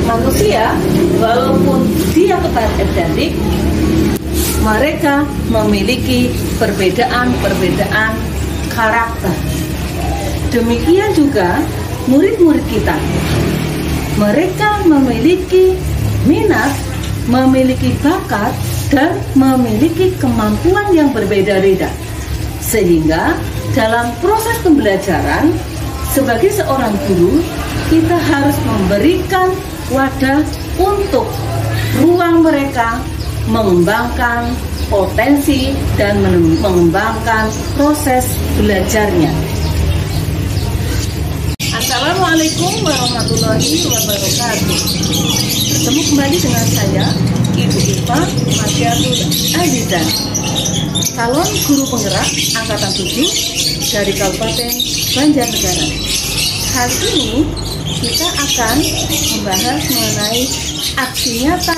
Manusia, walaupun dia kepadatik, mereka memiliki perbedaan-perbedaan karakter. Demikian juga murid-murid kita. Mereka memiliki minat, memiliki bakat, dan memiliki kemampuan yang berbeda-beda. Sehingga dalam proses pembelajaran, sebagai seorang guru, kita harus memberikan wadah untuk ruang mereka mengembangkan potensi dan mengembangkan proses belajarnya. Assalamualaikum warahmatullahi wabarakatuh. Bertemu kembali dengan saya, Ibu Iva Masyatul Azizah, calon guru penggerak Angkatan 7 dari Kabupaten Banjarnegara. Kali ini kita akan membahas mengenai aksi nyata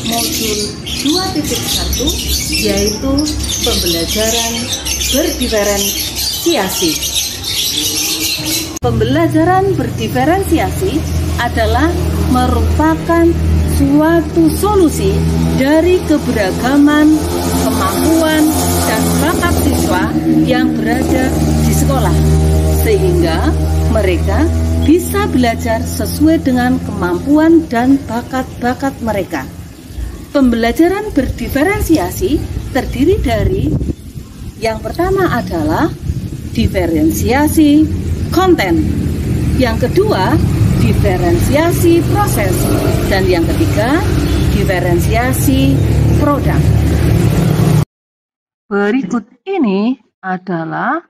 modul 2.1, yaitu pembelajaran berdiferensiasi. Pembelajaran berdiferensiasi adalah merupakan suatu solusi dari keberagaman kemampuan dan bakat siswa yang berada di sekolah, sehingga mereka bisa belajar sesuai dengan kemampuan dan bakat-bakat mereka. Pembelajaran berdiferensiasi terdiri dari yang pertama adalah diferensiasi konten, yang kedua diferensiasi proses, dan yang ketiga diferensiasi produk. Berikut ini adalah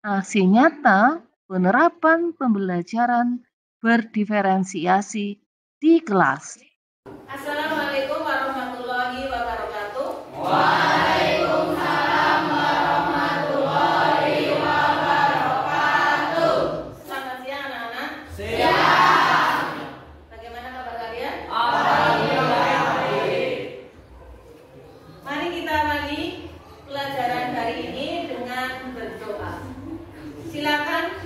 aksi nyata penerapan pembelajaran berdiferensiasi di kelas. Assalamualaikum warahmatullahi wabarakatuh. Waalaikumsalam warahmatullahi wabarakatuh. Selamat siang anak-anak. Siang. Bagaimana kabar kalian? Alhamdulillah baik. Mari kita awali pelajaran hari ini dengan berdoa. Silakan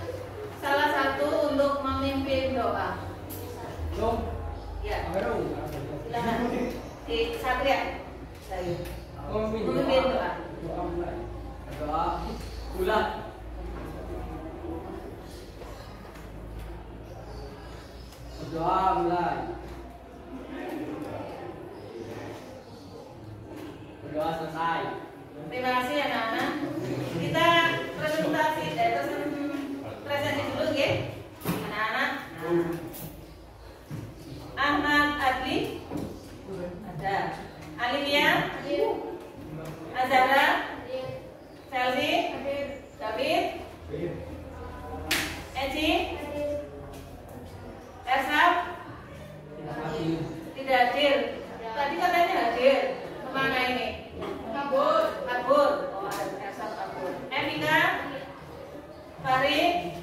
salah satu untuk memimpin doa. Ya. Silakan. Di Satria. Memimpin doa. Doa bulat. Doa mulai. Doa selesai. Terima kasih anak-anak. Kita presentasi dulu ya, anak-anak. Ahmad Adli ada, Alivia, Azara, Chelsea, David, Eci, Ersaf, tidak hadir. Tadi katanya hadir. Kemana ini? Kabur. Oh, Ersaf kabur. Evika, Farid,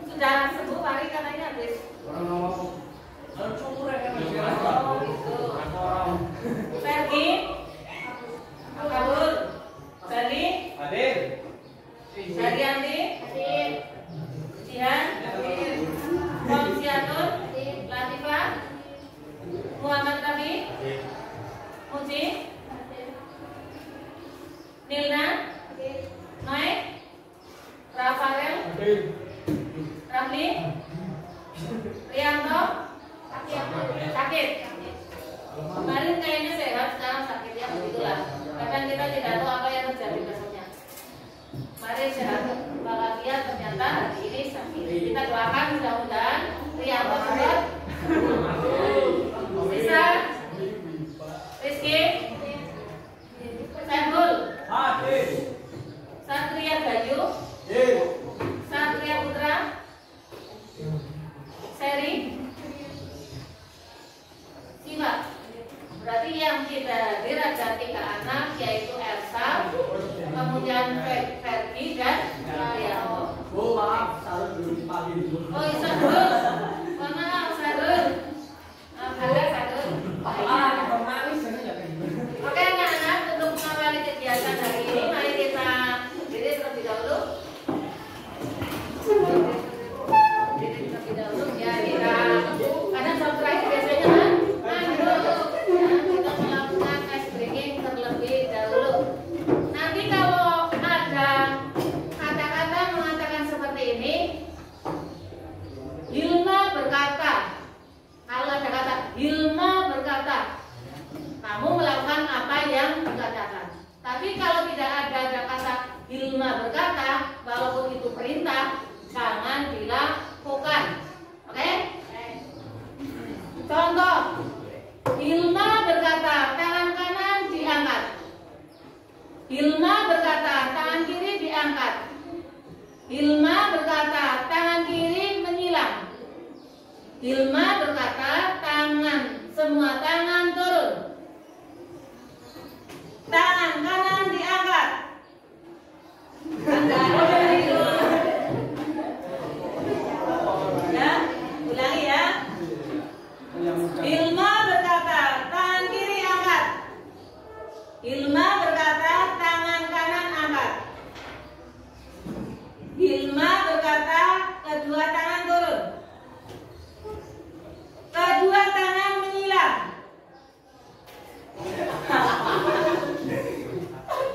sudah sembuh. Farid katanya habis. Oh, itu. Fergie, kabur. Bali, hadir. Haryanti, hadir. Jihan, hadir. Komsiatur, Latifah, Muhammad Rafi, Muji, Nilna, Noek, Rafael, Ramli, Rianto, sakit. Kemarin kayaknya sehat, sekarang sakit ya, begitulah. Kadang kita tidak tahu apa yang terjadi besoknya. Mari sehat, bahagia, ternyata hari ini sakit. Kita doakan mudah-mudahan Rianto sehat. Sisa, Rizky, Saiful, Satria Bayu, Satria Putra, Seri, Siva. Berarti yang tidak hadir ada 3 anak, yaitu Elsa, kemudian Fergie dan Rianto. Oh, Isa dulu. Hilma berkata, tangan kiri menyilang. Hilma berkata, semua tangan turun. Tangan kanan diangkat. Ya, ulangi ya. Hilma berkata, tangan kiri angkat. Hilma berkata, tangan kanan angkat. Hilma berkata, kedua tangan turun. Kedua tangan menyilang.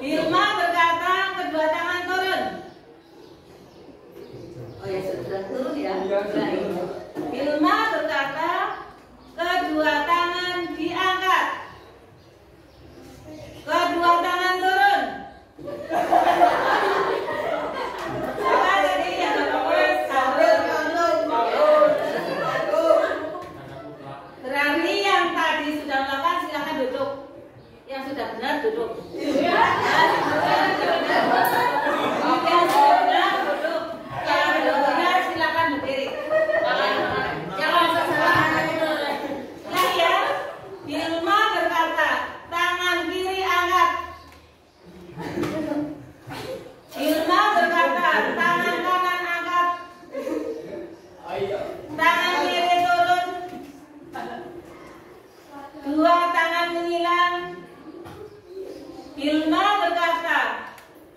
Hilma berkata, kedua tangan turun. Oh ya, sudah turun ya. Hilma berkata, kedua tangan diangkat. Kedua tangan turun. Apa tadi yang berarti yang tadi sudah melakukan silakan duduk. Yang sudah benar duduk. Yang sudah benar duduk. Yang belum benar silakan berdiri. Jangan salah itu. Lagi ya. Hilma berkata, tangan kiri angkat. Hilma berkata, tangan kanan angkat. Tangan kiri turun. Dua tangan menyilang. Hilma berkata,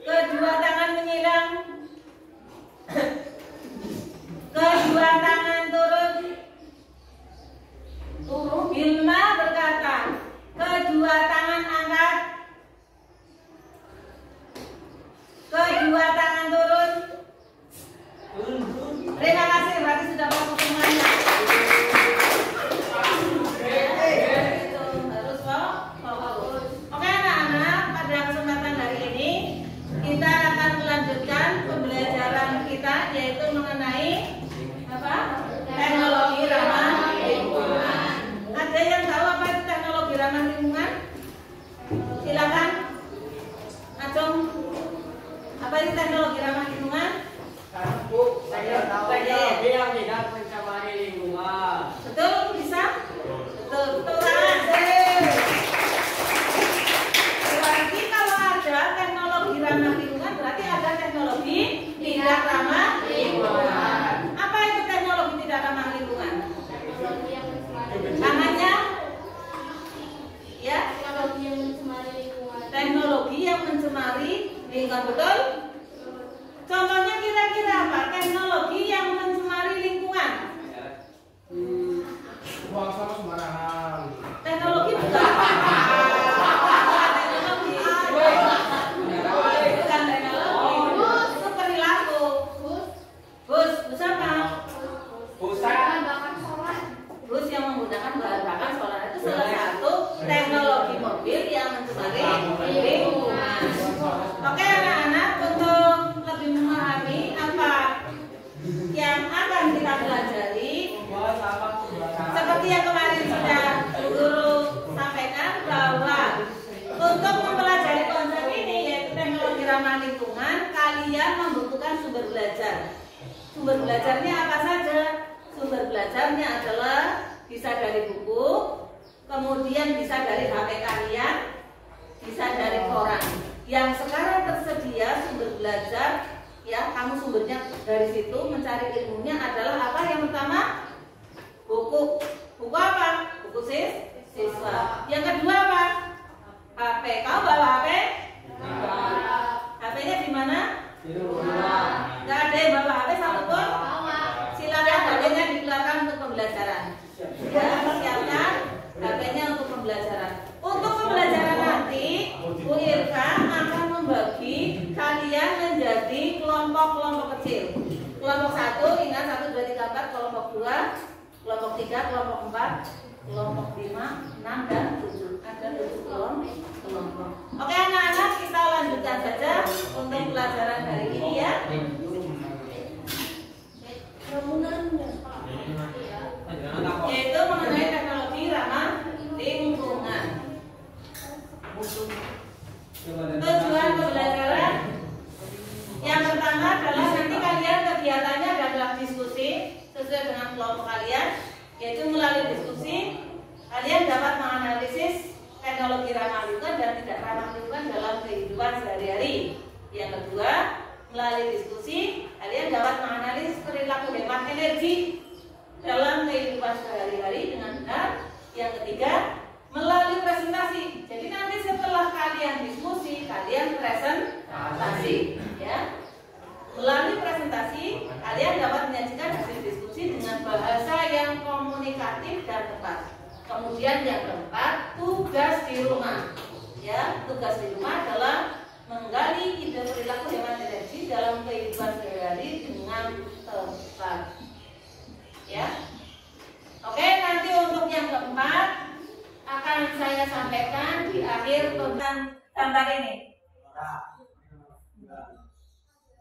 kedua tangan menyilang. Kedua tangan turun. Hilma berkata, kedua tangan angkat. Kedua tangan turun. Terima kasih, berarti sudah fokus semuanya. Harus fokus. Oke anak-anak, pada kesempatan hari ini kita akan melanjutkan pembelajaran kita, yaitu mengenai apa? Teknologi ramah lingkungan. Ada yang tahu apa itu teknologi ramah lingkungan? Silakan. Acung. Apa itu teknologi ramah lingkungan? Saya tahu teknologi yang tidak mencemari lingkungan. Betul, bisa? Betul, tangan. Berarti kalau ada teknologi ramah lingkungan, berarti ada teknologi tidak ramah lingkungan. Apa itu teknologi tidak ramah lingkungan? Namanya? Ya? Teknologi yang mencemari lingkungan, betul? Contohnya kira-kira apa? Teknologi yang mencemari lingkungan. Buang sampah sembarangan. Teknologi bukan. Teknologi. Bukan teknologi. Itu perilaku. Bus apa? Bus yang menggunakan bahan bakar solar itu salah satu teknologi mobil yang mencemari lingkungan. Oke anak-anak, untuk lebih memahami apa yang akan kita pelajari, seperti yang kemarin sudah guru sampaikan bahwa untuk mempelajari konsep ini, yaitu teknologi ramah lingkungan, kalian membutuhkan sumber belajar. Sumber belajarnya apa saja? Sumber belajarnya adalah bisa dari buku, kemudian bisa dari HP kalian, bisa dari koran. Yang sekarang tersedia sumber belajar, ya kamu sumbernya dari situ, mencari ilmunya adalah apa? Yang pertama, buku. Buku apa? Buku siswa. Yang kedua apa? HP. Kamu bawa HP? HP-nya di mana? Di rumah. Gak ada yang bawa HP satupun? Silakan HP-nya dikeluarkan untuk pembelajaran. Ya, siapkan HP-nya untuk pembelajaran. Untuk pembelajaran nanti, Bu Irka akan membagi kalian menjadi kelompok-kelompok kecil. Kelompok 1, ingat 1, 2, 3, 4. Kelompok 2, kelompok 3, kelompok 4, kelompok 5, 6, dan 7. Ada 7 kelompok. Oke anak-anak, kita lanjutkan saja untuk pelajaran hari ini ya. Yaitu mengenai teknologi ramah lingkungan. Tujuan pembelajaran yang pertama adalah nanti kalian sesuai dengan kelompok kalian, yaitu melalui diskusi kalian dapat menganalisis teknologi ramah lingkungan dan tidak ramah lingkungan dalam kehidupan sehari-hari. Yang kedua, melalui diskusi kalian dapat menganalisis perilaku hemat energi dalam kehidupan sehari-hari dengan benar. Yang ketiga, melalui presentasi. Jadi nanti setelah kalian diskusi, kalian presentasi, ya. Melalui presentasi, kalian dapat menyajikan hasil diskusi dengan bahasa yang komunikatif dan tepat. Kemudian yang keempat, tugas di rumah. Ya, tugas di rumah adalah menggali ide perilaku hemat energi dalam kehidupan sehari-hari dengan tepat. Ya. Oke, nanti untuk yang keempat akan saya sampaikan di akhir tentang gambar ini.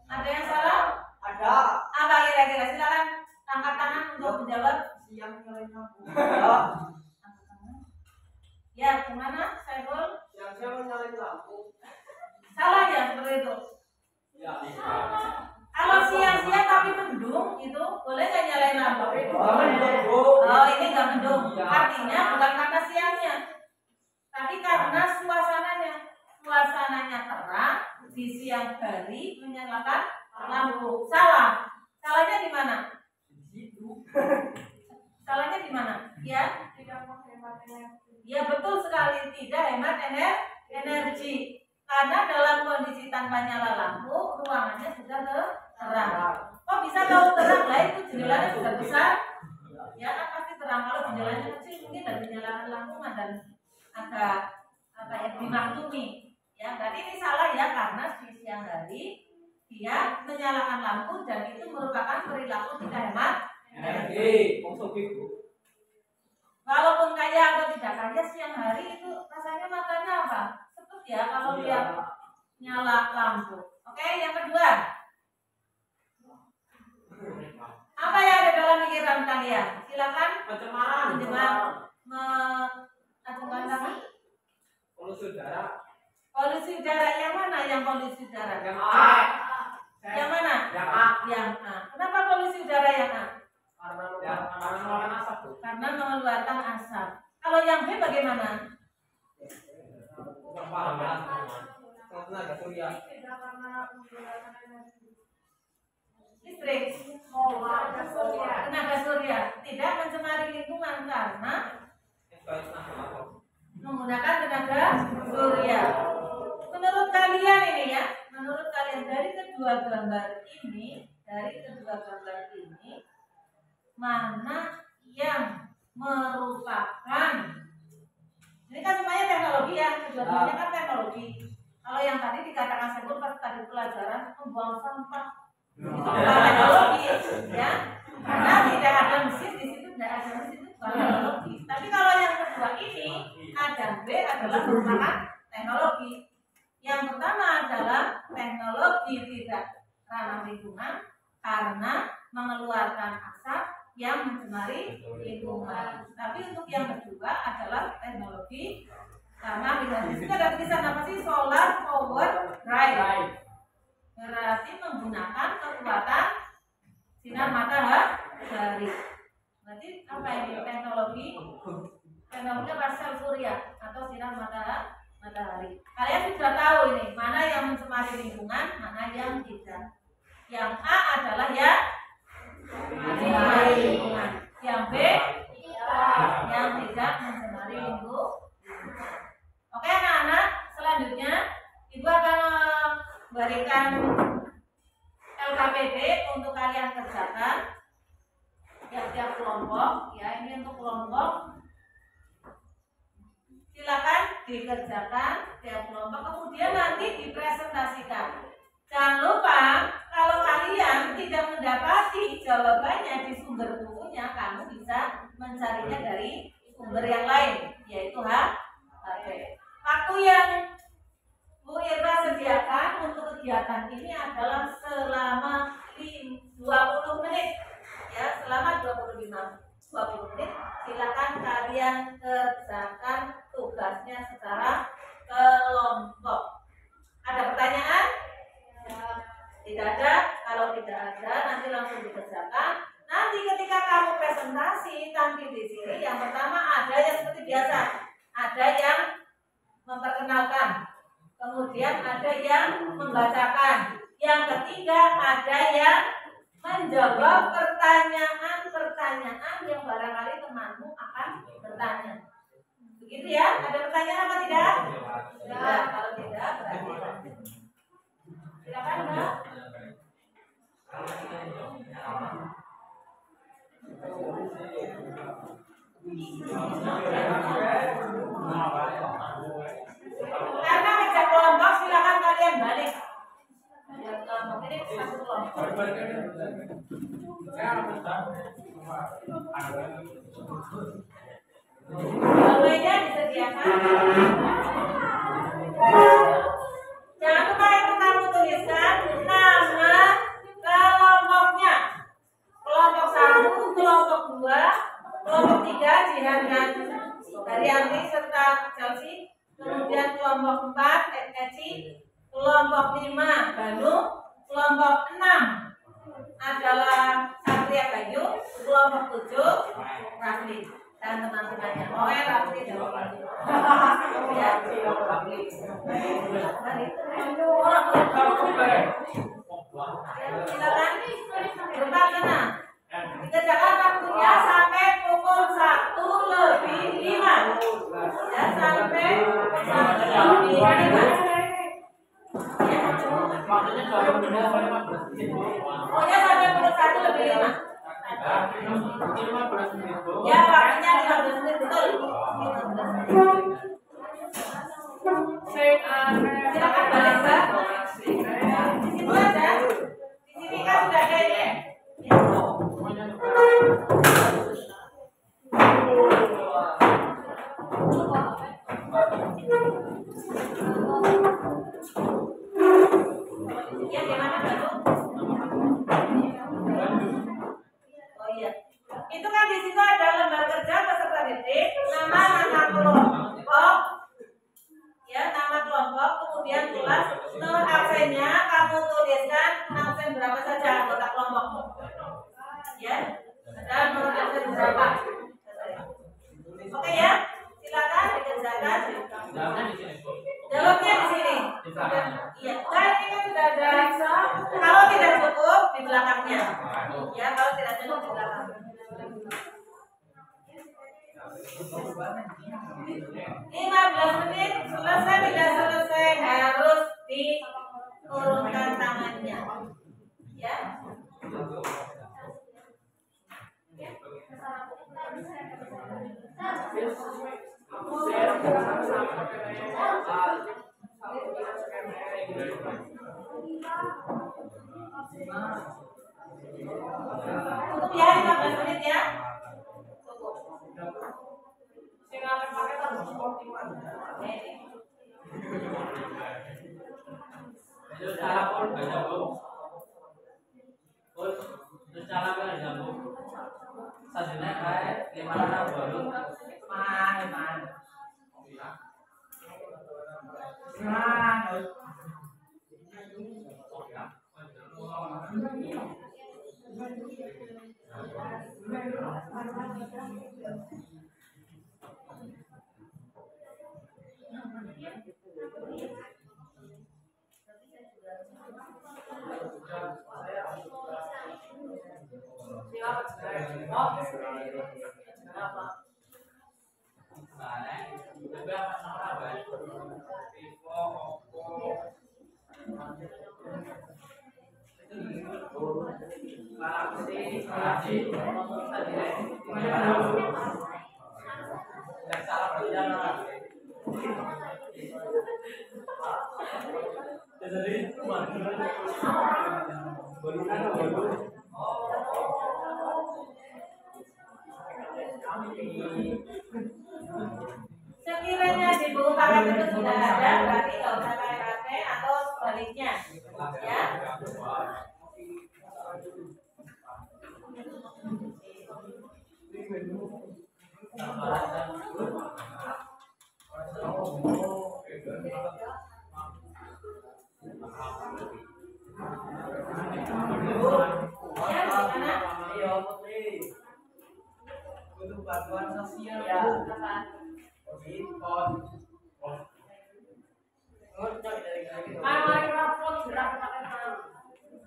Ada yang salah? Ada. Apa kira-kira? Silakan angkat tangan untuk menjawab. Siang nyalain lampu. Ya, gimana, Saiful? Siang nyalain lampu. Salah ya seperti itu. Ya. Kalau siang-siang tapi mendung itu boleh nggak nyalain lampu? Oh, ini nggak mendung. Artinya bukan karena siangnya, tapi karena suasananya. Suasananya terang di siang hari menyalakan lampu. Salah. Salahnya di mana? Salahnya di mana? Ya, tidak menghemat energi. Ya, betul sekali, tidak hemat energi. Karena dalam kondisi tanpa nyala lampu, ruangannya sudah terang. Kok bisa tahu terang? Lah itu jendelanya sudah besar. Ya kan pasti terang. Kalau jendelanya kecil mungkin dari menyalakan lampu dan agak dimaklumi. Ya, berarti ini salah ya, karena di siang hari dia menyalakan lampu dan itu merupakan perilaku tidak hemat energi. Walaupun kaya atau tidak kaya, siang hari itu rasanya matanya apa? Sekut ya kalau dia nyala lampu. Oke, yang kedua. Apa yang ada dalam pikiran kalian? Silakan. Pencemaran. Acungkan tangan. Polusi udara. Polusi udara yang mana? Yang polusi udara? Yang A. Yang mana? Yang A. Yang A. Kenapa polusi udara yang A? Karena mengeluarkan asap tuh. Karena mengeluarkan asap. Kalau yang B bagaimana? Tenaga surya. Listrik. Tenaga surya tidak mencemari lingkungan karena menggunakan tenaga surya. Menurut kalian ini ya, menurut kalian dari kedua gambar ini, mana yang merupakan, ini kan semuanya teknologi ya, kedua-duanya kan teknologi. Kalau yang tadi dikatakan sebut pas tadi pelajaran membuang sampah, itu bukan teknologi ya, karena tidak ada mesin di situ, tidak ada mesin itu bukan teknologi. Tapi kalau yang kedua ini ada B adalah merupakan teknologi. Yang pertama adalah teknologi tidak ramah lingkungan karena mengeluarkan asap yang mencemari lingkungan. Tapi untuk yang kedua adalah teknologi ramah lingkungan. Di situ ada tulisan apa sih? Solar power drive. Berarti menggunakan kekuatan sinar matahari. Berarti apa ini? Teknologi apa? Sel surya atau sinar matahari. Kalian sudah tahu ini mana yang mencemari lingkungan, mana yang tidak. Yang A adalah ya mencemari lingkungan. Yang B yang tidak mencemari lingkungan. Oke anak-anak, selanjutnya Ibu akan memberikan LKPD untuk kalian kerjakan tiap-tiap kelompok. Ya, ini untuk kelompok. Silakan dikerjakan tiap kelompok, kemudian nanti dipresentasikan. Jangan lupa kalau kalian tidak mendapati jawabannya di sumber bukunya, kamu bisa mencarinya dari sumber yang lain, yaitu HP. Waktu yang Bu Irma sediakan untuk kegiatan ini adalah selama 20 menit, ya, selama 20 menit. Silakan kalian kerjakan tugasnya secara kelompok. Ada pertanyaan? Tidak ada. Kalau tidak ada, nanti langsung dikerjakan. Nanti nanti ketika kamu presentasi tampil di sini, yang pertama ada yang seperti biasa, ada yang memperkenalkan, kemudian ada yang membacakan, yang ketiga ada yang menjawab pertanyaan-pertanyaan yang barangkali temanmu akan bertanya. Begitu ya? Ada pertanyaan apa tidak? Ya, kalau tidak berarti silakan Mbak. Karena kerja kelompok silakan kalian balik. Ya, kelompok ini satu kelompok. Bawahnya disediakan. Jangan lupa itu kamu tuliskan nama kelompoknya. Kelompok 1, kelompok 2, kelompok 3 Jihan Daryanti serta Chelsea. Kemudian kelompok 4 Eci, kelompok 5 Banu, kelompok 6 adalah Satria Bayu, kelompok 7 Rafli dan teman-temannya. Oh ya Rafli dan ya silakan berempat sana. Dikerjakan waktunya sampai pukul 1:05. Ya sampai 1:05. Pokoknya sampai pukul 1:05. Ya waktunya 15 menit betul. Silakan balik Mbak. Di situ aja. Di sini kan sudah ada ini. Ya gimana baru? Oh iya. Itu kan di situ ada lembar kerja peserta didik, nama kelompok, ya nama kelompok, kemudian kelas, nomor absennya kamu tuliskan absen berapa saja anggota kelompokmu, ya, dan nomor absen berapa. Oke ya, silakan dikerjakan. Jawabnya di sini. Iya, kan ini kan sudah ada. Kalau tidak cukup di belakangnya. Ya, kalau tidak cukup di belakangnya. 15 menit selesai tidak selesai harus diturunkan tangannya. Ya. Cukup ya 15 menit ya. Sekiranya di buku paket itu sudah ada, berarti nggak usah pakai atau sebaliknya, ya. Ya, gimana? bantuan sosial. Ya, apa? Impor. Kamar rapot gerak pakai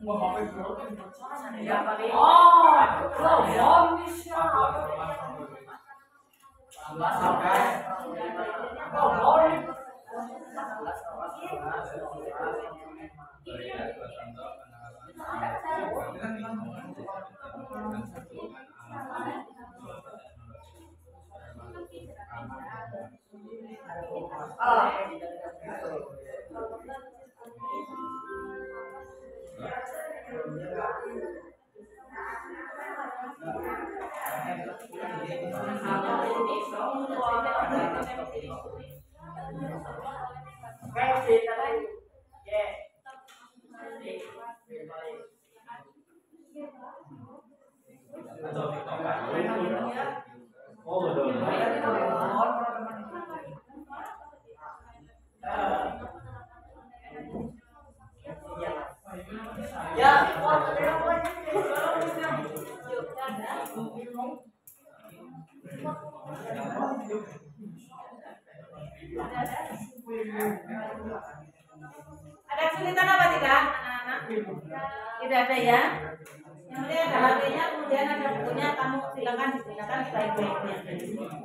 Mau ngapain bro? ya pakai. Oh, bisa. Sampai. Ada kesulitan apa tidak, anak-anak? Tidak ada ya. Yang penting ada HP-nya, kemudian ada bukunya. Kamu silakan digunakan sebaik-baiknya.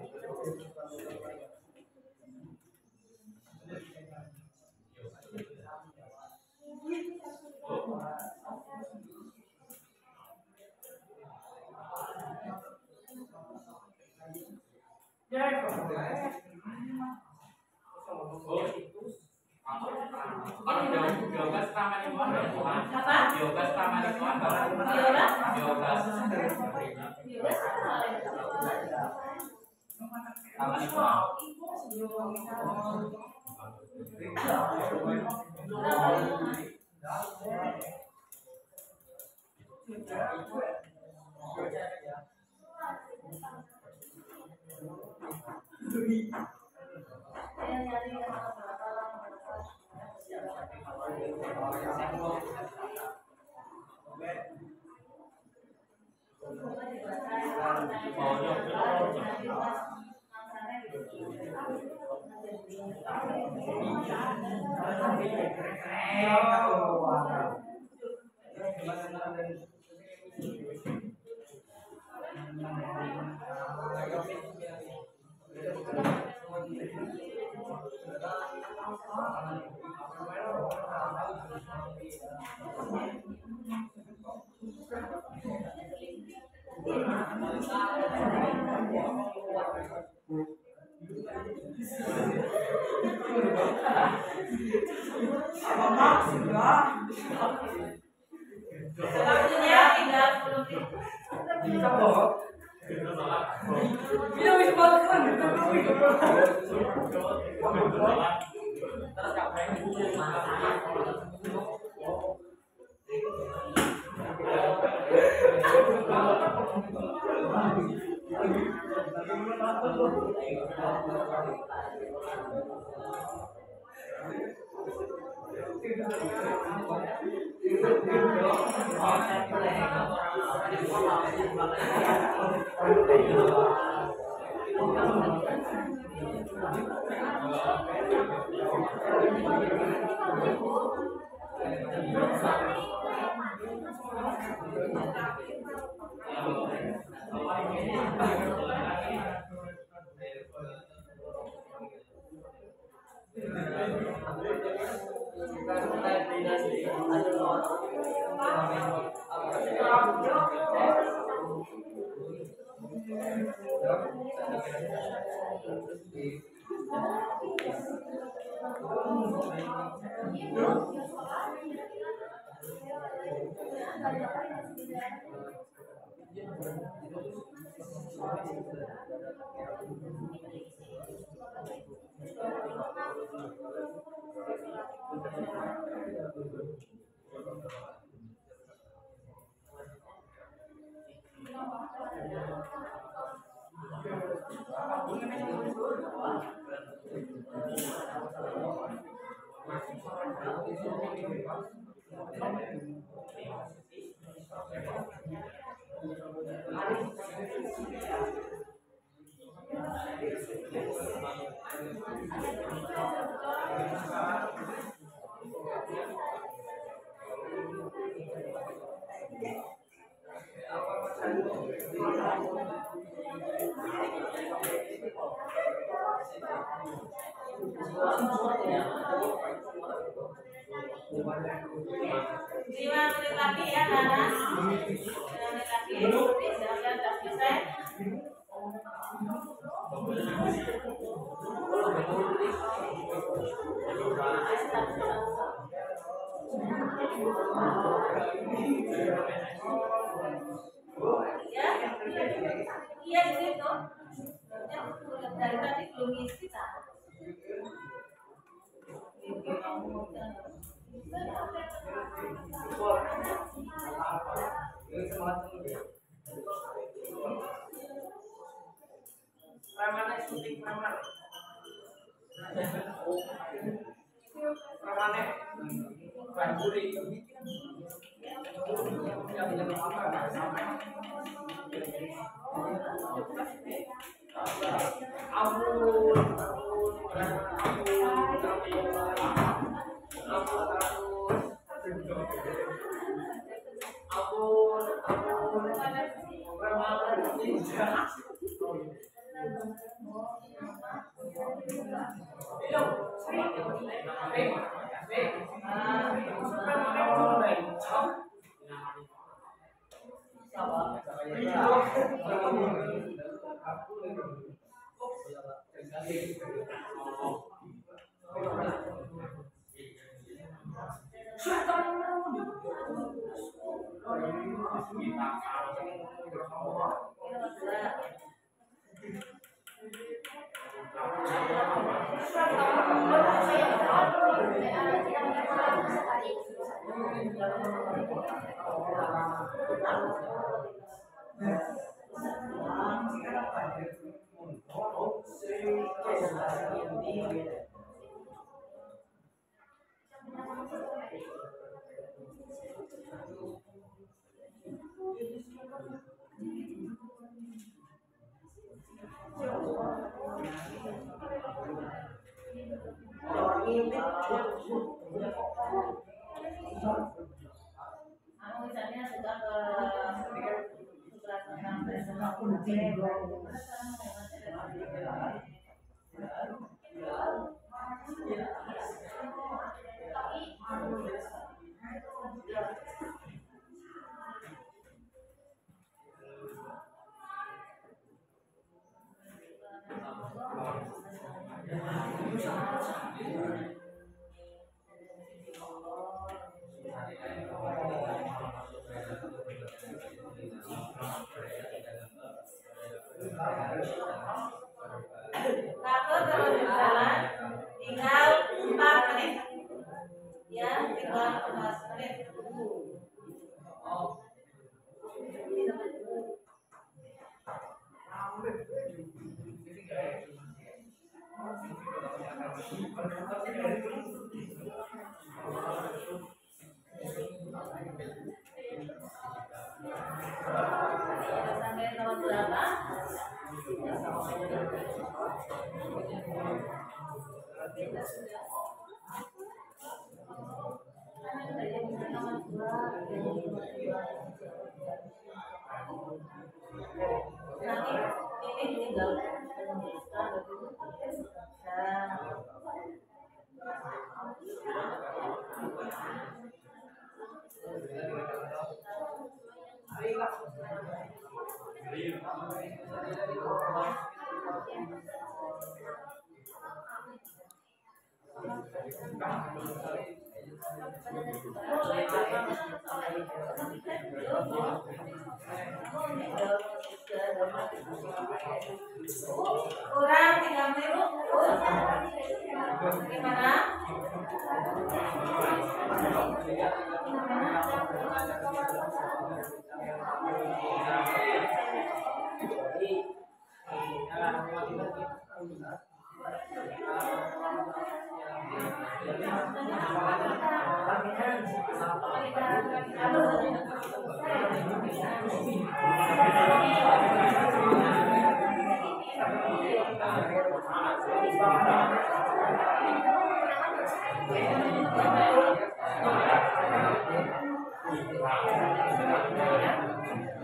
Waktunya tinggal 10 menit. Lima menit lagi ya, Nana. 5 menit lagi. Jangan tak selesai. Ya, iya begitu. Dari tadi belum isi tak. Ramane syuting ramane. Ramane. Banduri. Misalnya sudah ke terus berjalan, tinggal 4 menit. Ya, tinggal 4 menit. Sampai nomor berapa? Nanti ini tinggal kurang 3 menit. Gimana?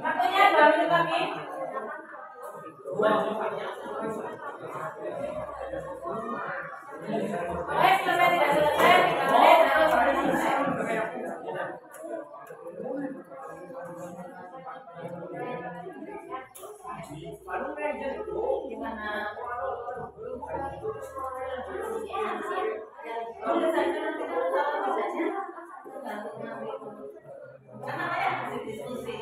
Waktunya 2 menit lagi. Oke, selesai tidak selesai, 3 menit harus selesai. Gimana? Karena ya diskusi.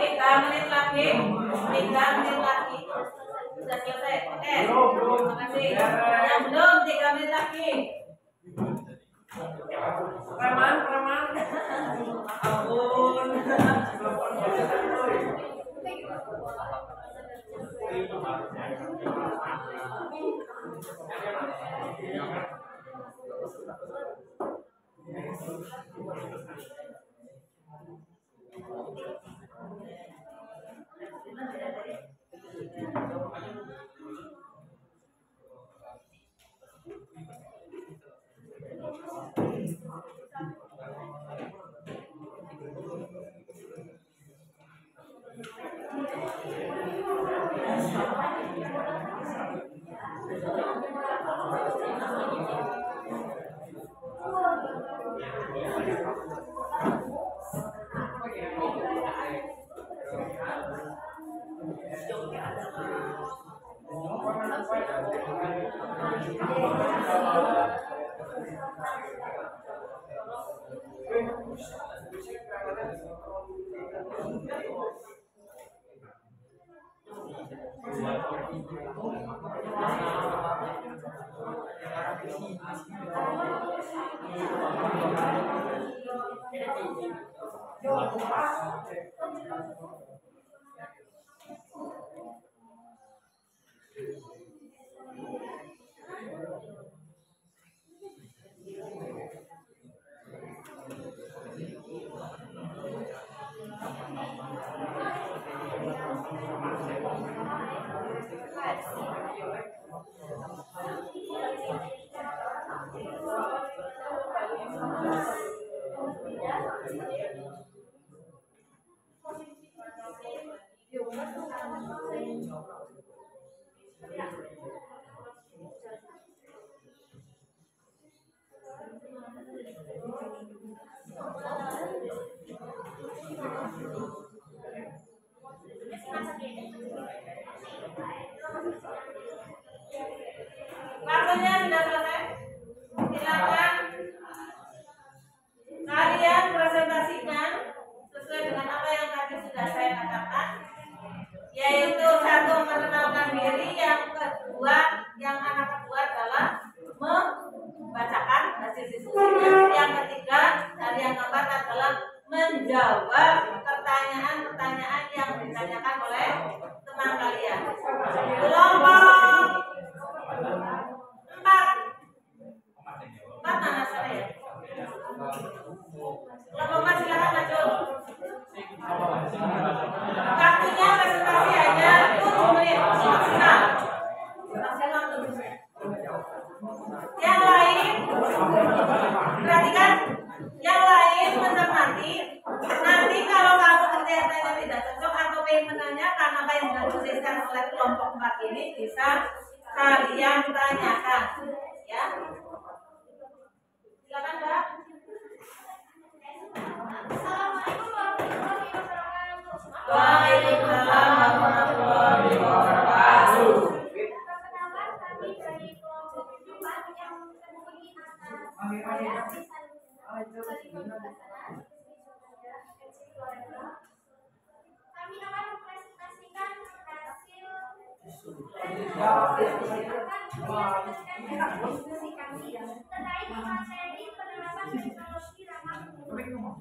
Tiga menit lagi, sudah selesai. Oke, terima kasih. Yang belum 3 menit lagi. Preman. Ampun. Waktunya sudah selesai. Silakan kalian presentasikan sesuai dengan apa yang tadi sudah saya katakan, yaitu satu memperkenalkan diri, yang anak kedua adalah membacakan hasil diskusi, yang ketiga dari yang keempat adalah menjawab pertanyaan-pertanyaan yang ditanyakan oleh teman kalian. Kelompok 4 mana saya? Kelompok 4 silakan maju. Waktunya presentasi hanya 7 menit maksimal. Yang lain perhatikan, yang lain mencermati. Nanti kalau kamu ternyata tidak cocok atau ingin menanyakan apa yang sudah disediakan oleh kelompok 4 ini, bisa kalian tanyakan, ya. Silakan, Mbak. Assalamualaikum warahmatullahi wabarakatuh. Waalaikumsalam warahmatullahi wabarakatuh. Perkenalkan, kami dari kelompok 4 yang terdiri atas kami akan mempresentasikan hasil diskusi kami terkait materi penerapan teknologi ramah lingkungan.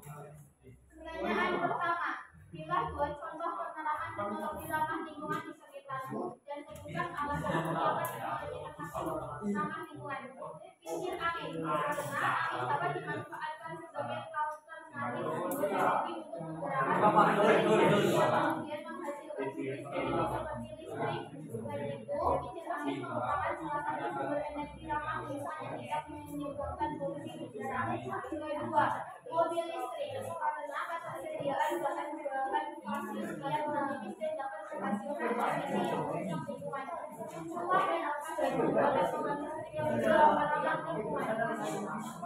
Pertanyaan pertama, bila 2 contoh penerapan teknologi ramah lingkungan di sekitarmu dan sebutkan alasan mengapa teknologi ramah lingkungan. Kincir angin, karena angin dapat dimanfaatkan sebagai alternatif energi untuk menggerakkan kemudian menghasilkan listrik seperti listrik. Selain itu, kincir angin merupakan salah satu sumber energi ramah lingkungan yang tidak menyebabkan polusi udara. Yang kedua, mobil listrik karena ketersediaan bahan fosil yang mobil listrik dapat menghasilkan emisi yang merusak lingkungan. Rumah dan akan berbagai pemanas listrik yang ramah lingkungan.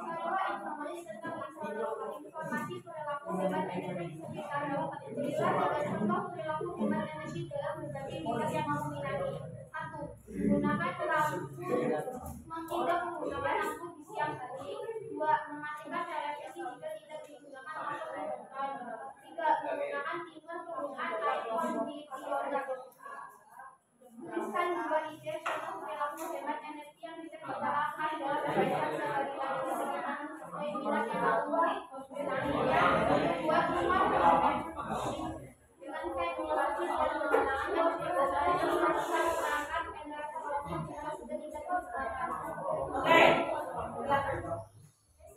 Kedua, informasi tentang informasi perilaku hemat energi di sekitar. Berilah dengan contoh perilaku hemat energi dalam berbagai bidang yang kamu minati. 1. Menggunakan lampu, tidak menggunakan lampu di siang hari. 2. Mematikan televisi jika tidak digunakan untuk menonton. 3. Menggunakan timer penggunaan iPhone di tiondar. Tuliskan 2 ide contoh perilaku hemat energi yang bisa kita lakukan dalam belajar sehari-hari di sekitar sesuai minat yang kamu miliki. Buat rumah dengan ventilasi dan penggunaan yang berdasarkan perangkat energi yang sudah tidak digunakan. Oke.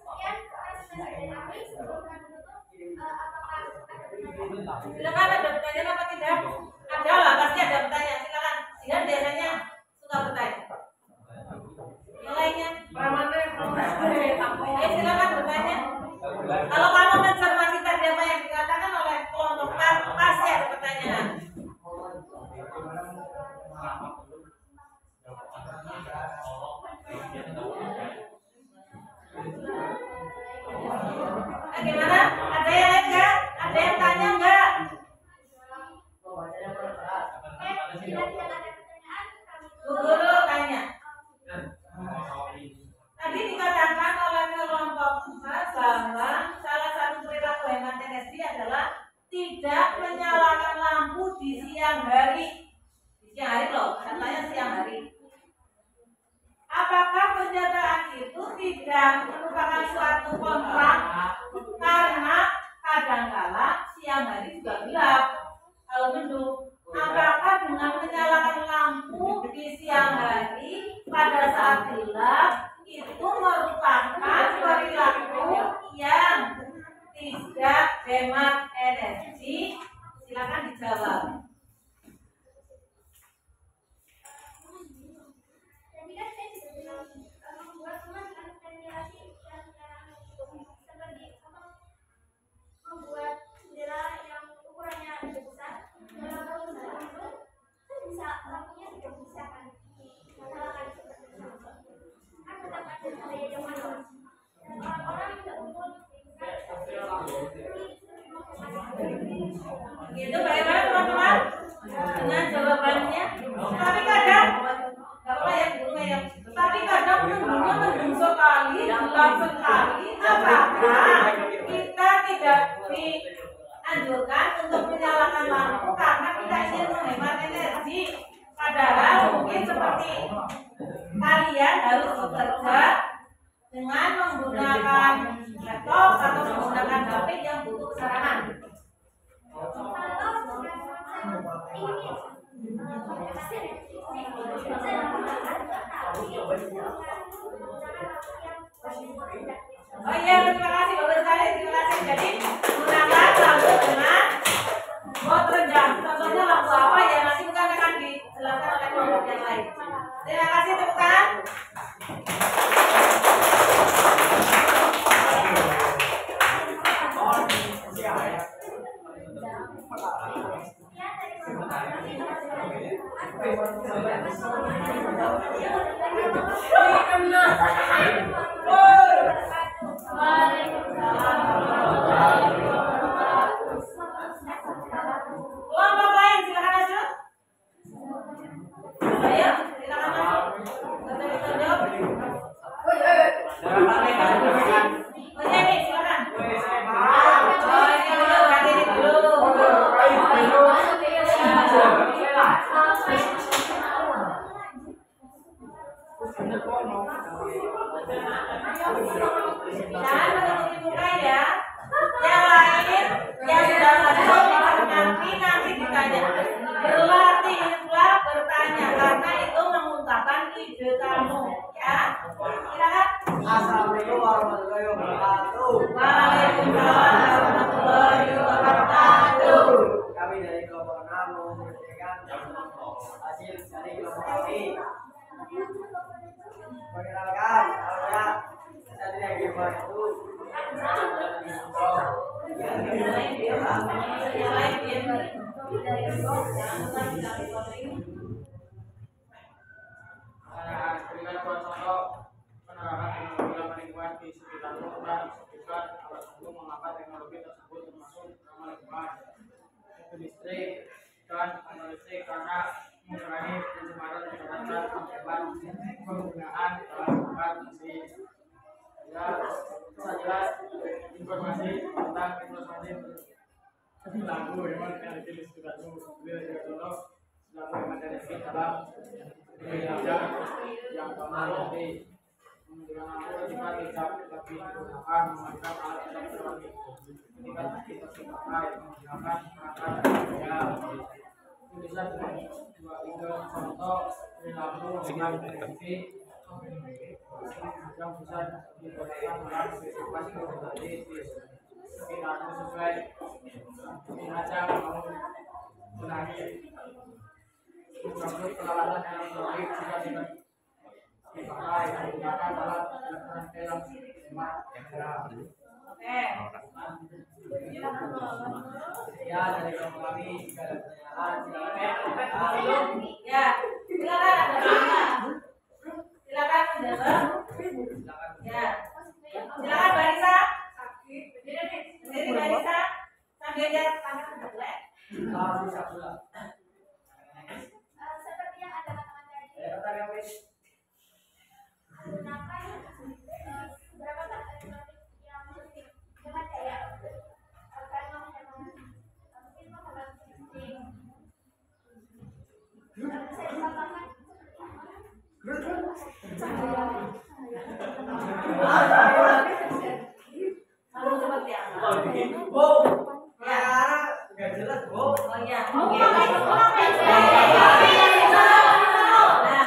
Sekian presentasi dari kami. Sebelum menutup, apakah ada pertanyaan? Silakan, ada pertanyaan apa tidak? Ada lah, pasti ada pertanyaan. Silakan. Jihan biasanya suka bertanya. Yang lainnya? Silakan bertanya. Kalau kamu mencermati tadi apa yang dikatakan oleh kelompok pasti ada pertanyaan. Gimana? Ada yang lain nggak? Ada yang tanya nggak? Bu Guru tanya. Tadi dikatakan oleh kelompok 4 bahwa salah satu perilaku hemat energi adalah tidak menyalakan lampu di siang hari. Di siang hari loh, katanya siang hari. Apakah pernyataan itu tidak merupakan suatu kontrak? Karena kadangkala siang hari juga gelap. Kalau mendung, apakah dengan menyalakan lampu di siang hari pada saat gelap itu merupakan perilaku yang tidak hemat energi? Silakan dijawab. Jadi kan saya juga membuat rumah dengan ventilasi yang seperti membuat jendela yang ukurannya lebih besar. Kalau itu bisa lampunya tidak bisa kan dinyalakan seperti itu. Kan tetap ada cahaya yang masuk. Orang-orang tidak umum Gitu bagaimana teman-teman dengan jawabannya? Tapi kadang nggak apa ya gurunya ya. Tapi kadang mendungnya mendung sekali, gelap sekali. Apakah kita tidak dianjurkan untuk menyalakan lampu karena kita ingin menghemat energi? Padahal mungkin seperti kalian harus bekerja dengan menggunakan laptop atau menggunakan HP yang butuh keterangan. Oh iya, terima kasih Bapak sekali, terima kasih. Jadi gunakan lampu dengan mode rendah. Contohnya lampu apa ya? Nanti bukan akan dijelaskan oleh kelompok yang lain. Terima kasih teman-teman. Kelompok lain silakan masuk. Ayo, silakan masuk. Oh iya nih, silakan. Oh ini dulu, ganti ini dulu. Jangan menutupi muka ya. Yang lain yang sudah masuk nanti ditanya. Berlatihlah bertanya karena itu mengungkapkan ide kamu ya. Silakan. dari kelompok kami. Perkenalkan, saya Satria Gema itu. Berikan contoh penerapan teknologi ramah lingkungan di sekitarmu dan sebutkan alasanmu mengapa teknologi tersebut termasuk ramah lingkungan. Itu listrik dan listrik karena mengurangi pencemaran udara dan menghemat penggunaan bahan bakar fosil. Ya, itu saja informasi tentang informasi lagu memang yang ditulis sekitarmu. Beliau juga contoh lagu materi dalam belajar yang kamu nanti dengan aku jika tidak lebih menggunakan memakai alat elektronik ketika kita pakai menggunakan perangkat ya itu bisa dengan dua tiga contoh perilaku dengan televisi yang bisa digunakan dalam kehidupan sehari-hari di sekitarmu sesuai dengan cara kamu menangani untuk peralatan elektronik jika tidak dipakai menggunakan alat elektronik yang hemat. Ya, dari kelompok kami jika ada pertanyaan Ya, silakan menjawab. Ya, silakan Barisa. Jadi Barisa sambil lihat tangan sebelah. bisa pula. Seperti yang Anda katakan tadi, menggunakan beberapa bahan elektronik yang penting dengan daya akan menghemat mungkin menghemat listrik. Saya tambahkan Lalu seperti apa? Ya, nggak jelas, Bu. Oh ya, oke. Nah,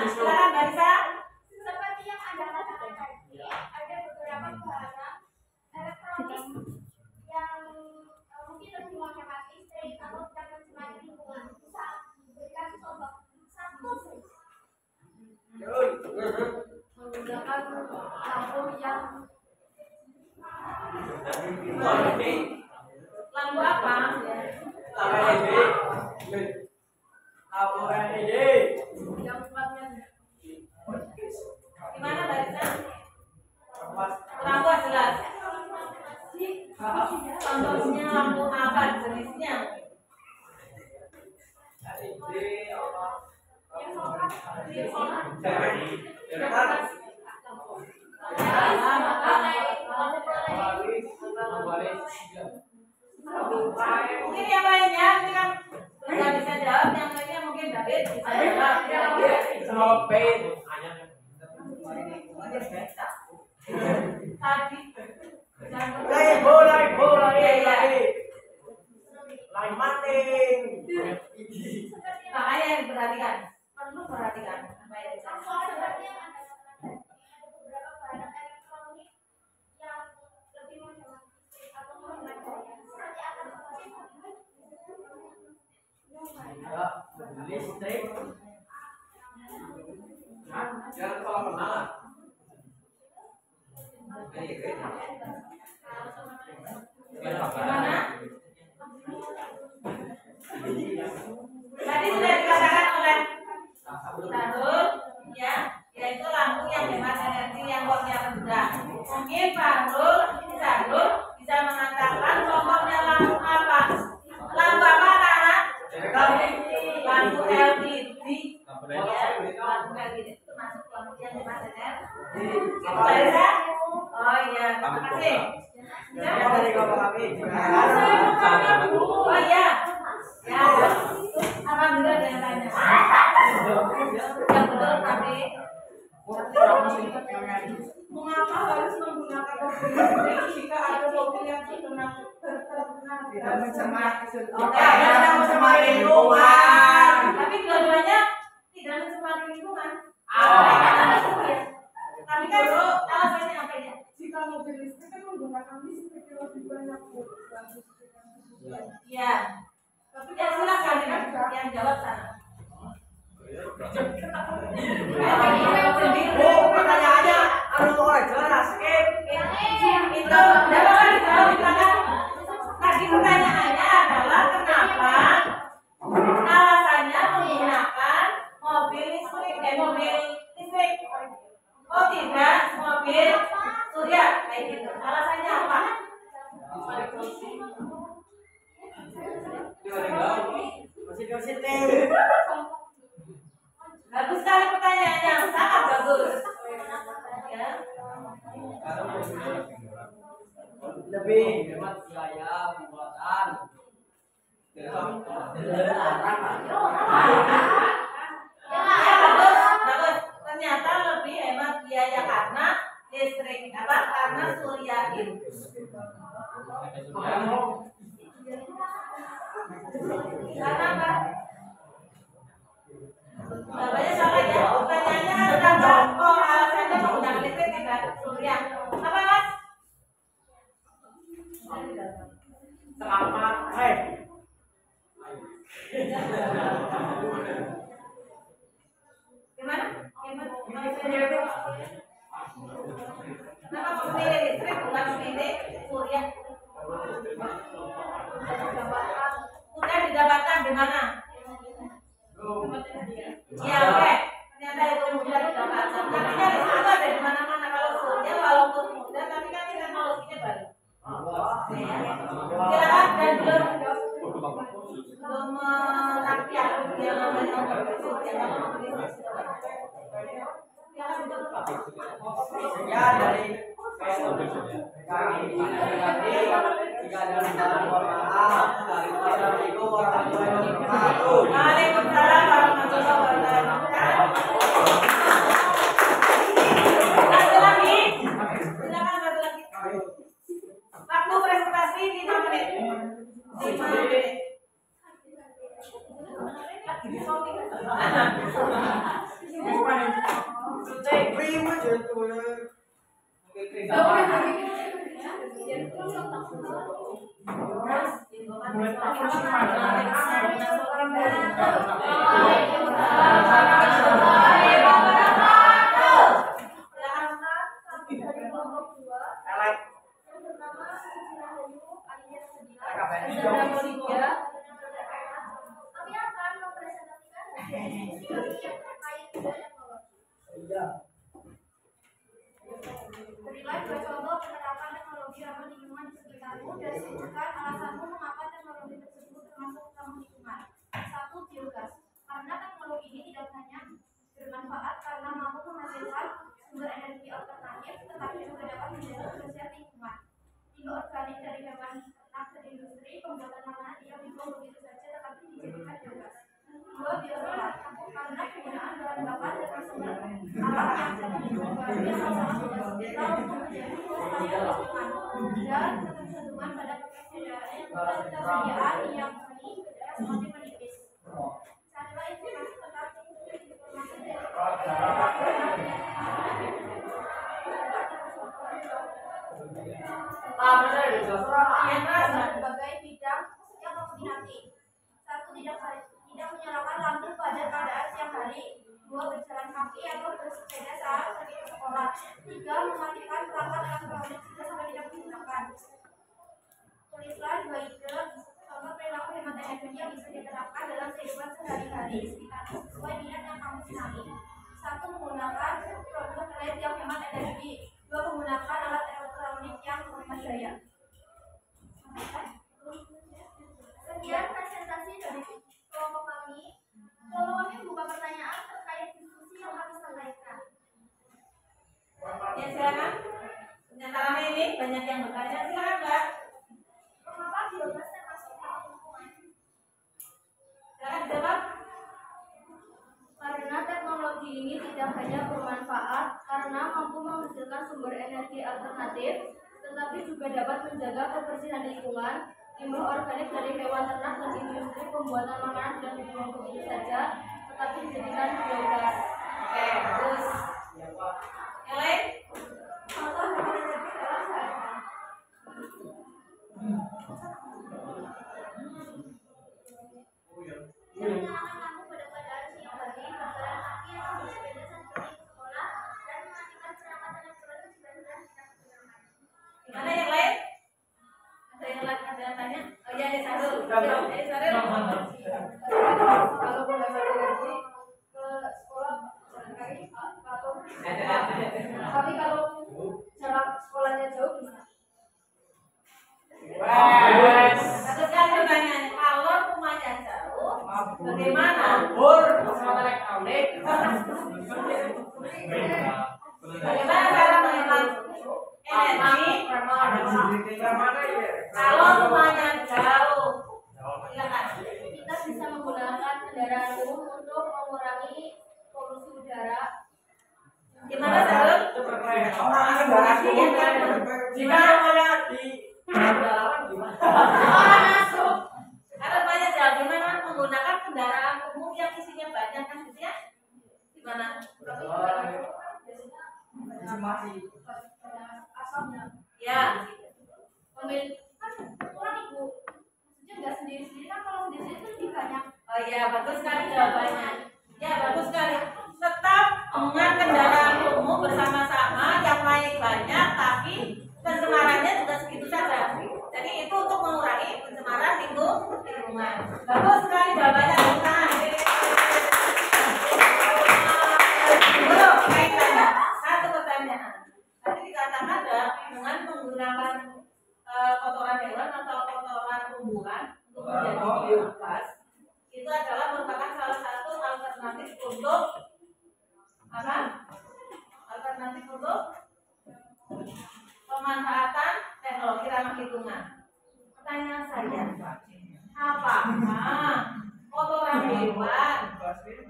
Silakan Barisa. seperti yang Anda katakan tadi, ada beberapa bahan elektronik yang mungkin lebih menghemat listrik atau tidak mencemari lingkungan. Bisa berikan contoh satu menggunakan lampu yang Lampu apa? yang kuatnya Gimana Barisa? Lampu jelas. Contohnya lampu apa jenisnya? Mungkin yang lainnya ini kan nggak bisa jawab, yang lainnya mungkin David bisa jawab. Tadi makanya diperhatikan, perlu perhatikan apa yang disampaikan. seperti yang Anda katakan tadi, ada beberapa bahan elektronik yang lebih menghemat listrik atau menghemat daya. Seperti apa Listrik. Jangan salah kenal. Gimana? Tadi sudah dikatakan oleh Fahrul, ya, yaitu lampu yang hemat energi yang waktunya rendah. Mungkin Fahrul bisa mengatakan contohnya lampu apa? Lampu apa anak? Lampu LED. Ya, lampu LED itu masuk lampu yang hemat energi. Bisa? Oh iya, terima kasih. Dari kelompok kami. Oh iya. Ya. Alhamdulillah dia tanya. Yang betul tapi mengapa harus menggunakan mobil listrik jika ada mobil yang terkena Tidak mencemari tidak mencemari lingkungan. Tapi dua-duanya tidak mencemari lingkungan. Tapi kan alasannya apa ya? Jika mobil listrik kan menggunakan listrik lebih banyak. Ya. Tapi ya silakan yang jawab sana. Pertanyaannya harus orang jelas. Itu dapat dijawab tadi pertanyaannya adalah kenapa alasannya menggunakan mobil listrik. Oh tidak, mobil surya kayak gitu. Alasannya apa? Masih bagus sekali pertanyaannya, sangat bagus. Ya. Lebih hemat biaya pembuatan. Ya bagus. Ternyata lebih hemat biaya karena listrik karena surya itu. Karena apa? Jawabannya salah ya. Pertanyaannya adalah alasannya menggunakan listrik tidak surya. Apa mas? Selamat. Gimana? Kenapa memilih listrik bukan memilih surya? Udah didapatkan di mana? Ya oke. Ternyata itu mudah didapatkan. Tapi nyari surga ada di mana-mana. Kalau surya walaupun mudah, tapi kan teknologinya baru. Silakan dan belum merakyat yang namanya surya. Ya dari kami jika ada kesalahan mohon maaf. Assalamualaikum warahmatullahi wabarakatuh. Waalaikumsalam warahmatullahi wabarakatuh. Satu lagi. Silakan satu lagi. Waktu presentasi 5 menit. 5 menit. Kami akan mempresentasikan hasil terkait dengan berilah dua contoh penerapan teknologi ramah lingkungan di sekitarmu dan sebutkan alasanmu mengapa teknologi tersebut termasuk ramah lingkungan. 1. Biogas. Karena teknologi ini tidak hanya bermanfaat karena mampu menghasilkan sumber energi alternatif, tetapi juga dapat menjaga kebersihan lingkungan. Limbah organik dari hewan ternak dan industri pembuatan makanan yang dibuang begitu saja tetapi dijadikan biogas. 2. Biosolar. Karena penggunaan bahan bakar dengan sumber alam yang sama-sama berbentuk untuk menjadi kelestarian lingkungan dan ketergantungan pada ketersediaan yang ini semakin menipis. Carilah informasi tentang informasi berbagai bidang yang diminati. 1. Tidak menyalakan lampu pada keadaan siang hari. 2. Berjalan kaki atau bersepeda saat pergi ke sekolah. 3. Mematikan perangkat elektronik jika sampai tidak digunakan. Tulislah 2 ide contoh perilaku hemat energi yang bisa diterapkan dalam kehidupan sehari-hari sekitar sesuai minat yang kamu senangi. 1. Menggunakan produk LED yang hemat energi. 2. Menggunakan alat elektronik yang menghemat daya. Sekian presentasi dari kelompok kami. Kelompok kami membuka pertanyaan terkait diskusi yang kami sampaikan. Ya silakan. Ternyata ini banyak yang bertanya. Silakan Mbak. Mengapa biogas termasuk ramah lingkungan? Silakan jawab. Karena teknologi ini tidak hanya bermanfaat karena mampu menghasilkan sumber energi alternatif, tetapi juga dapat menjaga kebersihan lingkungan. Limbah organik dari hewan ternak dan industri pembuatan makanan tidak dibuang begitu saja, tetapi dijadikan biogas. Oke, terus. Yang lain? Contoh hemat energi dalam sehari-hari. Yang menyalakan lampu pada keadaan siang hari, berjalan Bagaimana cara menghemat energi? Kalau rumahnya jauh, silakan. Kita bisa menggunakan kendaraan umum untuk mengurangi polusi udara. Gimana Sarul? Karena banyak jauh, gimana menggunakan kendaraan umum yang isinya banyak kan gitu ya? Gimana? Ya. Pemilik kan kurang ibu. Maksudnya nggak sendiri-sendiri kan, kalau sendiri-sendiri itu lebih banyak. Oh iya, bagus sekali jawabannya. Ya, bagus sekali. Tetap dengan kendaraan umum bersama-sama yang naik banyak, tapi pencemarannya juga segitu saja. Jadi itu untuk mengurangi pencemaran lingkungan. Bagus sekali jawabannya. Belum, baik tanya. Satu pertanyaan. Tadi dikatakan dengan menggunakan kotoran hewan atau kotoran tumbuhan untuk menjadi biogas, itu adalah merupakan salah satu alternatif untuk apa? Alternatif untuk pemanfaatan teknologi ramah lingkungan. Pertanyaan saya, apakah kotoran hewan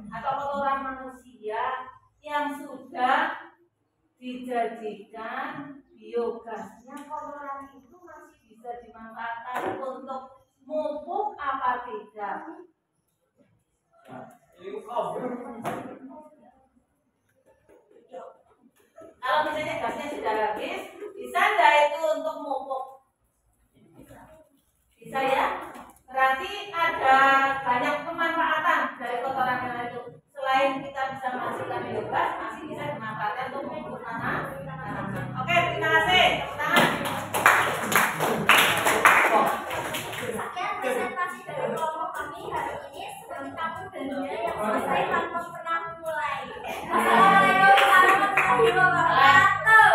atau kotoran manusia yang sudah dijadikan biogasnya, kotoran itu masih bisa dimanfaatkan untuk pupuk apa tidak? Kalau misalnya gasnya sudah habis, bisa nggak itu untuk pupuk? Bisa ya? Berarti ada banyak pemanfaatan dari kotoran yang itu. Selain kita bisa menghasilkan biogas, masih bisa dimanfaatkan untuk pupuk tanah. Oke, terima kasih. Tepuk tangan. Sekian presentasi dari kelompok kami hari ini. Sebelum kamu dan dia yang selesai tanpa pernah memulai. Assalamualaikum warahmatullahi wabarakatuh.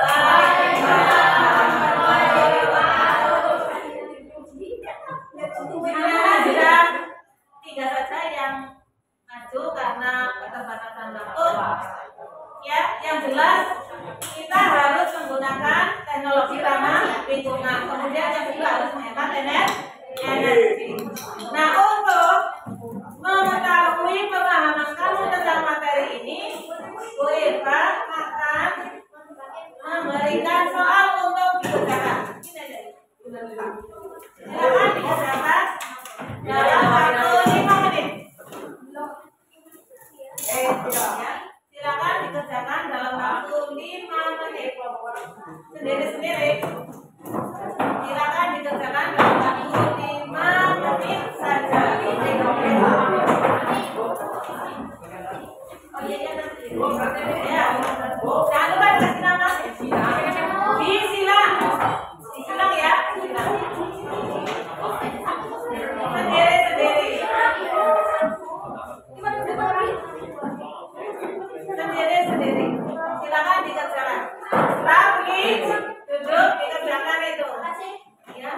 Sudah 3 saja yang maju karena keterbatasan waktu. Ya, yang jelas kita harus menggunakan teknologi ramah lingkungan. Kemudian yang kedua harus menghemat energi. Nah, untuk mengetahui pemahaman kamu tentang materi ini, Bu Eva akan memberikan soal untuk dikerjakan. Silakan dikerjakan dalam waktu 5 menit. Silakan dikerjakan dalam waktu 5 menit. Sendiri-sendiri. Silakan dikerjakan dalam waktu 5 menit saja. Oh iya, ya. Jangan lupa dikasih nama. Disilang. Disilang ya. Sendiri-sendiri. Sendiri-sendiri. Silakan dikerjakan. Rapi, duduk, dikerjakan itu. Ya.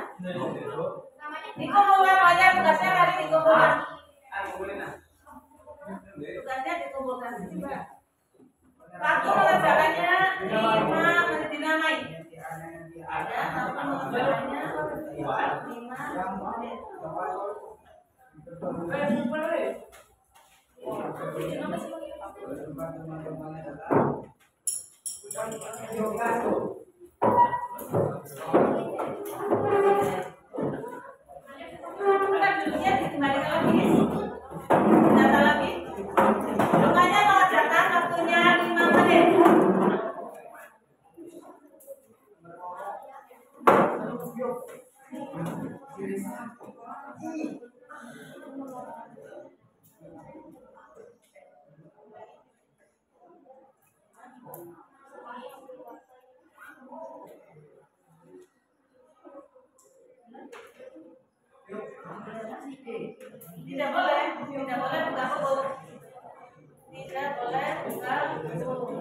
Dikumpulkan aja tugasnya, tadi dikumpulkan. Tugasnya dikumpulkan. Waktu mengerjakannya 5 menit dinamai. Ya, waktu mengerjakannya 5 menit. Bukan dulunya dikembalikan lagi. Data lagi. Makanya mengerjakan waktunya 5 menit. Tidak boleh buka buku. Tidak boleh buka buku.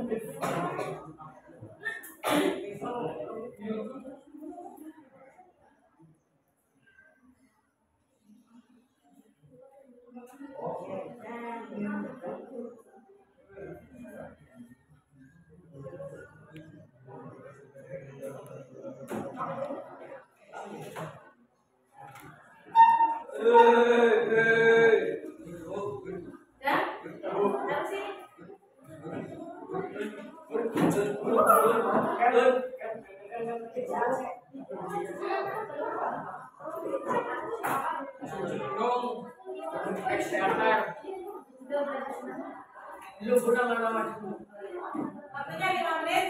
Waktunya 5 menit.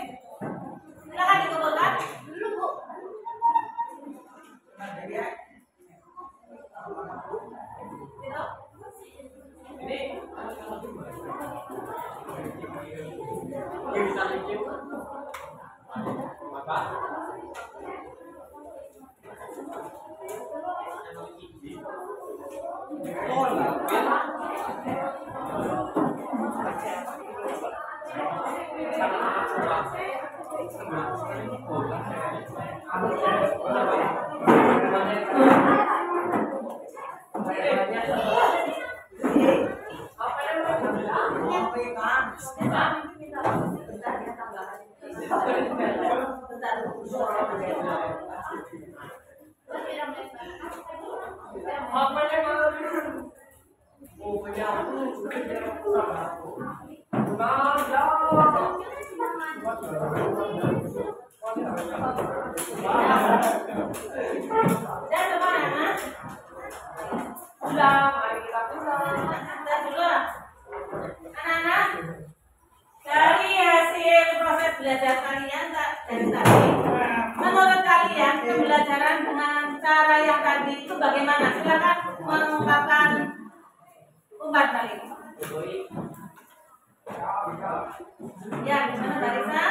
Silakan dikumpulkan. Dan kemana? Pulang, mari kita pulang. Kita dulu. Anak-anak, dari hasil proses belajar kalian dari tadi, menurut kalian pembelajaran dengan cara yang tadi itu bagaimana? Silakan mengungkapkan umpan balik. Ya, gimana Barisa?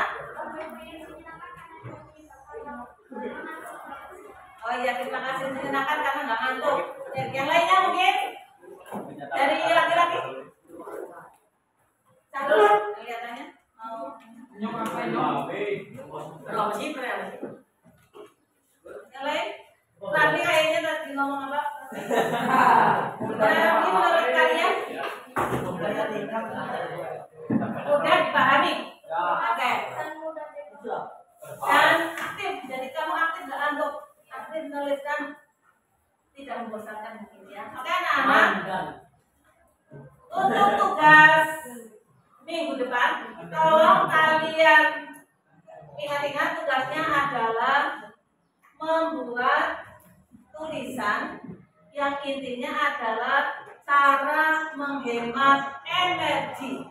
Oh iya, terima kasih menyenangkan karena nggak ngantuk. Yang lainnya mungkin dari laki-laki. Satu, kelihatannya mau Nyok apa nyok? belum sih yang lain? Tadi kayaknya tadi ngomong apa? Nah, ini menurut kalian udah dipahami? Oke. Dan aktif, jadi kamu aktif nggak ngantuk, aktif menuliskan, tidak membosankan mungkin ya. Oke anak-anak, untuk tugas minggu depan, tolong kalian ingat-ingat tugasnya adalah membuat tulisan yang intinya adalah cara menghemat energi.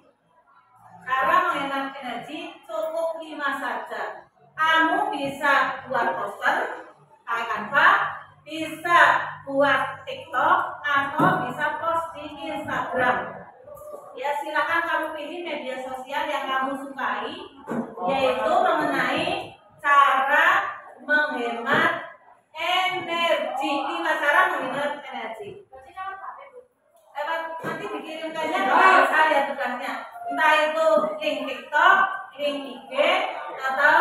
Cara menghemat energi cukup 5 saja. Kamu bisa buat poster, pakai Canva, bisa buat TikTok, atau bisa post di Instagram. Ya silakan kamu pilih media sosial yang kamu sukai, yaitu mengenai cara menghemat energi. 5 cara menghemat energi. Nanti dikirimkannya ke saya tugasnya. Entah itu link TikTok, link IG, atau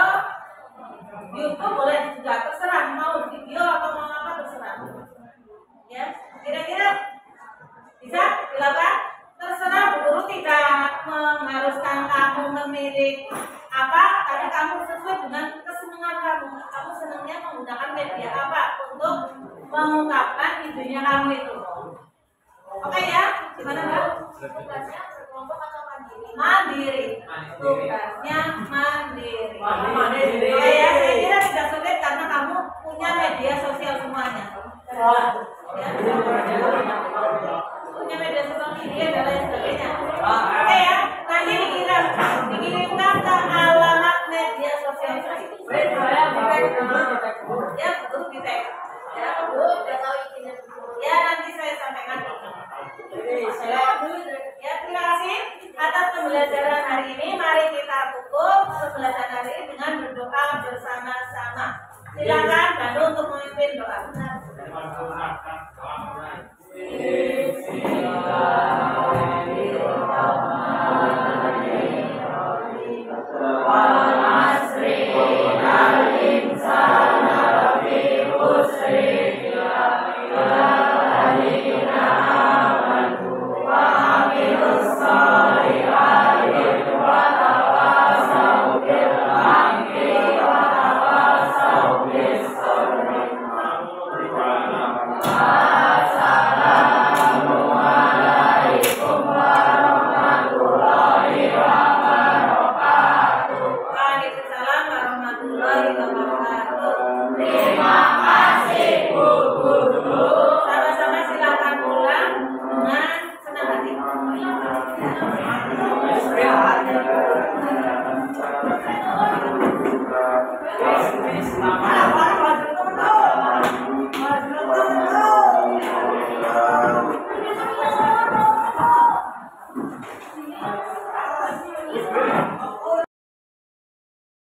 YouTube boleh juga, terserah mau video atau mau apa terserah. Ya, kira-kira bisa dilakukan? Terserah, guru tidak mengharuskan kamu memilih apa, tapi kamu sesuai dengan kesenangan kamu. Kamu senangnya menggunakan media apa untuk mengungkapkan idenya kamu itu. Oke ya, gimana Mbak? Tugasnya berkelompok atau mandiri? Mandiri. Tugasnya mandiri. Oke ya, saya kira tidak sulit karena kamu punya media sosial semuanya. Ya. Punya media sosial media dan lain sebagainya. Oke ya, nanti dikirimkan ke alamat media sosial saya. Ya, betul di tag. Ya, udah tahu isinya. Ya, nanti saya sampaikan. Ya, terima kasih atas pembelajaran hari ini. Mari kita tutup pembelajaran hari ini dengan berdoa bersama-sama. Silakan Danu untuk memimpin doa.